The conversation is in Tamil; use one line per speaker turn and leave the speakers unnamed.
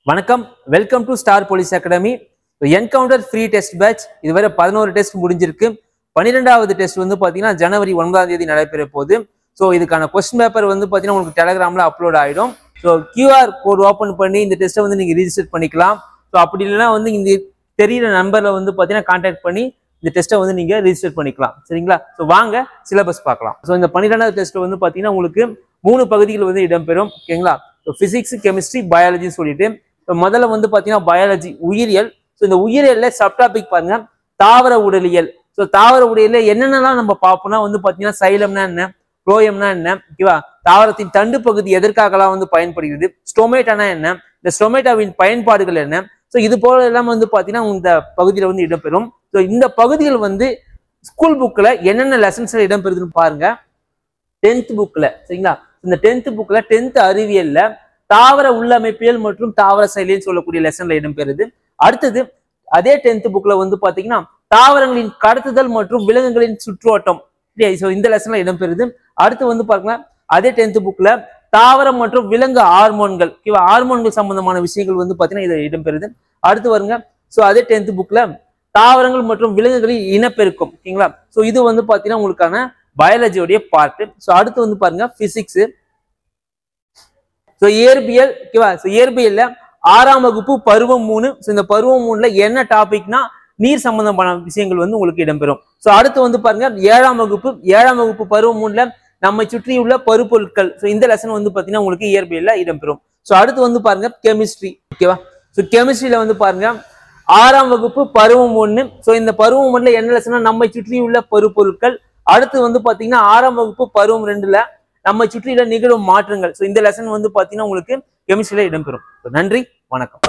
வணக்கம், welcome to star police academy. Encounter free test batch இதுவரை 11 டெஸ்ட் முடிஞ்சிருக்கு. 12வது டெஸ்ட் வந்து பார்த்தீங்கன்னா ஜனவரி 9ஆம் தேதி நடைபெற போகுது. ஸோ இதுக்கான கொஸ்டின் பேப்பர் வந்து பார்த்தீங்கன்னா உங்களுக்கு டெலகிராமில் அப்லோட் ஆகிடும். ஸோ கியூஆர் கோட் ஓப்பன் பண்ணி இந்த டெஸ்ட்டை வந்து நீங்கள் ரிஜிஸ்டர் பண்ணிக்கலாம். ஸோ அப்படி இல்லைன்னா வந்து இந்த தெரியிற நம்பரில் வந்து பார்த்தீங்கன்னா கான்டாக்ட் பண்ணி இந்த டெஸ்ட்டை வந்து நீங்கள் ரிஜிஸ்டர் பண்ணிக்கலாம். சரிங்களா? ஸோ வாங்க சிலபஸ் பார்க்கலாம். ஸோ இந்த 12வது டெஸ்ட் வந்து பார்த்தீங்கன்னா உங்களுக்கு 3 பகுதிகள் வந்து இடம்பெறும். ஓகேங்களா? ஸோ ஃபிசிக்ஸ், கெமிஸ்ட்ரி, பயாலஜின்னு சொல்லிட்டு முதல்ல வந்து பார்த்தீங்கன்னா பயாலஜி உயிரியல். ஸோ இந்த உயிரியல்ல சப்டாபிக் பாருங்க, தாவர உடலியல். ஸோ தாவர உடலியல்ல என்னென்னலாம் நம்ம பார்ப்போம்னா வந்து பார்த்தீங்கன்னா சைலம்னா என்ன, புளோயம்னா என்ன, ஓகேவா, தாவரத்தின் தண்டு பகுதி எதற்காகலாம் வந்து பயன்படுகிறது, ஸ்டோமேட்டானா என்ன, இந்த ஸ்டோமேட்டாவின் பயன்பாடுகள் என்ன. ஸோ இது போல எல்லாம் வந்து பார்த்தீங்கன்னா இந்த பகுதியில் வந்து இடம்பெறும். ஸோ இந்த பகுதிகள் வந்து ஸ்கூல் புக்கில் என்னென்ன லெசன்ஸ்ல இடம்பெறுதுன்னு பாருங்க. 10th புக்கில், சரிங்களா, இந்த 10th புக்கில் 10th அறிவியல்ல தாவர உள்ளமைப்பியல் மற்றும் தாவர செயலியல் சொல்லக்கூடிய லெசன்ல இடம்பெறுது. அடுத்தது அதே 10th புக்ல வந்து பாத்தீங்கன்னா தாவரங்களின் கடத்துதல் மற்றும் விலங்குகளின் சுற்றோட்டம், இந்த லெசன்ல இடம்பெறுது. அடுத்து வந்து பாருங்க அதே 10th புக்ல தாவரம் மற்றும் விலங்கு ஹார்மோன்கள், ஹார்மோன்கள் சம்பந்தமான விஷயங்கள் வந்து பாத்தீங்கன்னா இது இடம்பெறுது. அடுத்து வருங்க, ஸோ அதே 10th புக்ல தாவரங்கள் மற்றும் விலங்குகளின் இனப்பெருக்கம். ஓகேங்களா? ஸோ இது வந்து பாத்தீங்கன்னா உங்களுக்கான பயாலஜியோடைய பார்ட். ஸோ அடுத்து வந்து பாருங்க பிசிக்ஸ். ஸோ இயற்பியல், ஓகேவா, ஸோ இயற்பியல்ல 6ஆம் வகுப்பு பருவம் 3. ஸோ இந்த பருவம் 3ல என்ன டாபிக்னா நீர் சம்பந்தமான விஷயங்கள் வந்து உங்களுக்கு இடம்பெறும். ஸோ அடுத்து வந்து பாருங்க 7ஆம் வகுப்பு பருவம் 3ல நம்மை சுற்றியுள்ள பருப்பொருட்கள். ஸோ இந்த லெசன் வந்து பாத்தீங்கன்னா உங்களுக்கு இயற்பியல்ல இடம்பெறும். ஸோ அடுத்து வந்து பாருங்க கெமிஸ்ட்ரி. ஓகேவா? ஸோ கெமிஸ்ட்ரியில வந்து பாருங்க 6ஆம் வகுப்பு பருவம் 1. ஸோ இந்த பருவம் 1ல என்ன லெசனா நம்மை சுற்றியுள்ள பருப்பொருட்கள். அடுத்து வந்து பாத்தீங்கன்னா 6ஆம் வகுப்பு பருவம் 2ல நம்ம சுற்றில நிகழும் மாற்றங்கள். ஸோ இந்த லெசன் வந்து பாத்தீங்கன்னா உங்களுக்கு கெமிஸ்ட்ரியில இடம்பெறும். நன்றி, வணக்கம்.